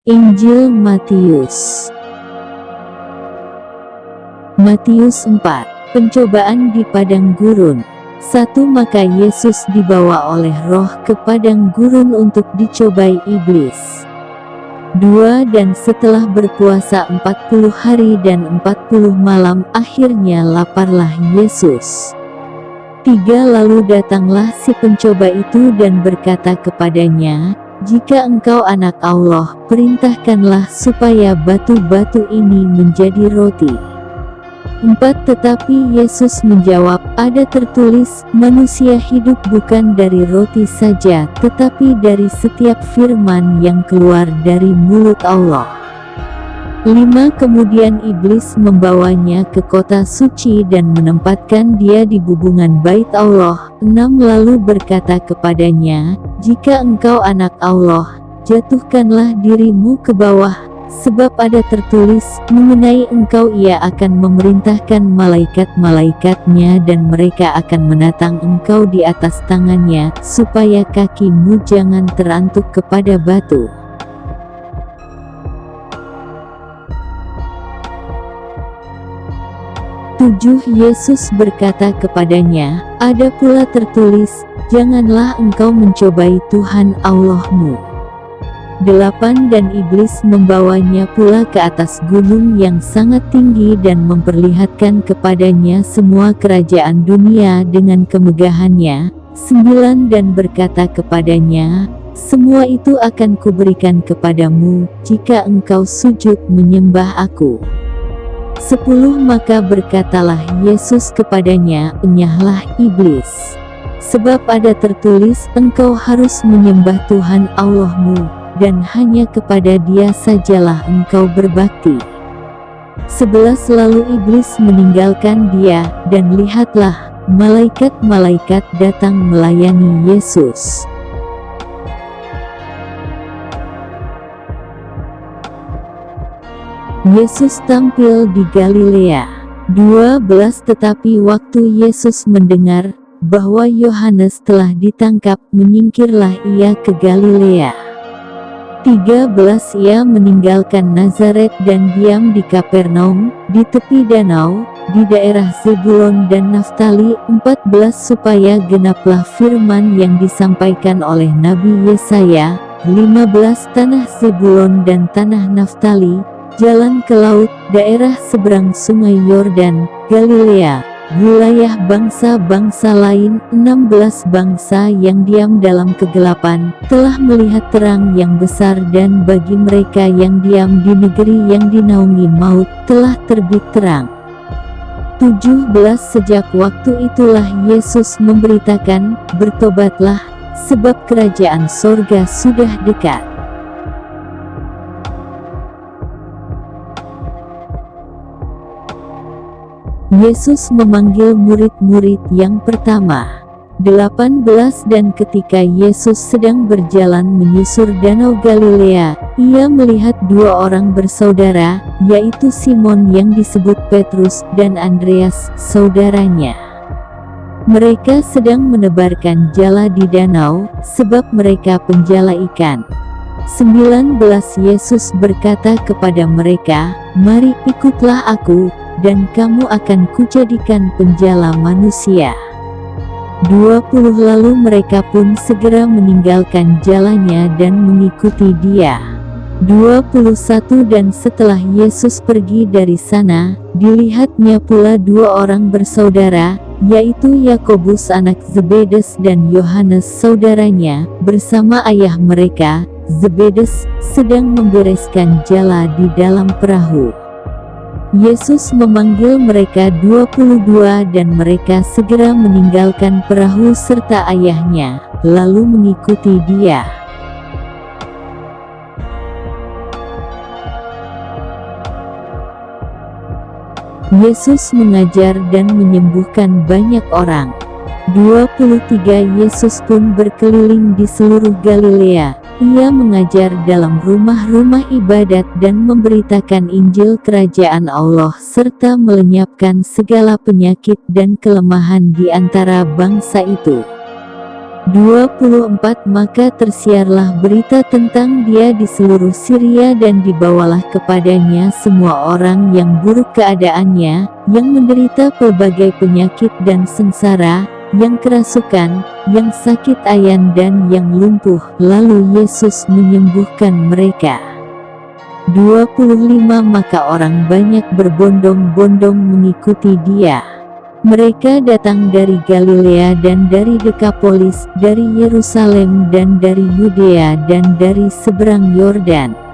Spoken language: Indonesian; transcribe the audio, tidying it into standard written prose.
Injil Matius. Matius 4. Pencobaan di padang gurun. 1. Maka Yesus dibawa oleh Roh ke padang gurun untuk dicobai iblis. 2. Dan setelah berpuasa 40 hari dan 40 malam, akhirnya laparlah Yesus. 3. Lalu datanglah si pencoba itu dan berkata kepadanya, "Jika engkau anak Allah, perintahkanlah supaya batu-batu ini menjadi roti." 4. Tetapi Yesus menjawab, "Ada tertulis, manusia hidup bukan dari roti saja, tetapi dari setiap firman yang keluar dari mulut Allah." 5. Kemudian iblis membawanya ke kota suci dan menempatkan dia di bubungan bait Allah. 6. Lalu berkata kepadanya, "Jika engkau anak Allah, jatuhkanlah dirimu ke bawah, sebab ada tertulis, mengenai engkau ia akan memerintahkan malaikat-malaikatnya dan mereka akan menatang engkau di atas tangannya, supaya kakimu jangan terantuk kepada batu." 7. Yesus berkata kepadanya, "Ada pula tertulis, janganlah engkau mencobai Tuhan Allahmu." 8. Dan iblis membawanya pula ke atas gunung yang sangat tinggi dan memperlihatkan kepadanya semua kerajaan dunia dengan kemegahannya. 9. Dan berkata kepadanya, "Semua itu akan kuberikan kepadamu, jika engkau sujud menyembah aku." 10. Maka berkatalah Yesus kepadanya, "Enyahlah iblis. Sebab ada tertulis, engkau harus menyembah Tuhan Allahmu, dan hanya kepada Dia sajalah engkau berbakti." 11. Lalu iblis meninggalkan dia, dan lihatlah, malaikat-malaikat datang melayani Yesus. Yesus tampil di Galilea. 12. Tetapi waktu Yesus mendengar bahwa Yohanes telah ditangkap, menyingkirlah ia ke Galilea. 13. Ia meninggalkan Nazaret dan diam di Kapernaum, di tepi danau, di daerah Zebulon dan Naftali. 14. Supaya genaplah firman yang disampaikan oleh Nabi Yesaya. 15. Tanah Zebulon dan tanah Naftali, jalan ke laut, daerah seberang sungai Yordan, Galilea, wilayah bangsa-bangsa lain. 16. Bangsa yang diam dalam kegelapan, telah melihat terang yang besar, dan bagi mereka yang diam di negeri yang dinaungi maut, telah terbit terang. 17. Sejak waktu itulah Yesus memberitakan, "Bertobatlah, sebab kerajaan sorga sudah dekat." Yesus memanggil murid-murid yang pertama. 18. Dan ketika Yesus sedang berjalan menyusur danau Galilea, ia melihat dua orang bersaudara, yaitu Simon yang disebut Petrus dan Andreas, saudaranya. Mereka sedang menebarkan jala di danau, sebab mereka penjala ikan. 19. Yesus berkata kepada mereka, "Mari ikutlah aku, dan kamu akan kujadikan penjala manusia." 20. Lalu mereka pun segera meninggalkan jalannya dan mengikuti dia. 21. Dan setelah Yesus pergi dari sana, dilihatnya pula dua orang bersaudara, yaitu Yakobus anak Zebedes dan Yohanes saudaranya, bersama ayah mereka, Zebedes, sedang membereskan jala di dalam perahu. Yesus memanggil mereka 22 dan mereka segera meninggalkan perahu serta ayahnya, lalu mengikuti dia. Yesus mengajar dan menyembuhkan banyak orang. 23. Yesus pun berkeliling di seluruh Galilea. Ia mengajar dalam rumah-rumah ibadat dan memberitakan Injil Kerajaan Allah serta melenyapkan segala penyakit dan kelemahan di antara bangsa itu. 24 Maka tersiarlah berita tentang dia di seluruh Syria dan dibawalah kepadanya semua orang yang buruk keadaannya, yang menderita pelbagai penyakit dan sengsara, yang kerasukan, yang sakit ayan dan yang lumpuh, lalu Yesus menyembuhkan mereka. 25 Maka orang banyak berbondong-bondong mengikuti dia. Mereka datang dari Galilea dan dari Dekapolis, dari Yerusalem dan dari Yudea dan dari seberang Yordan.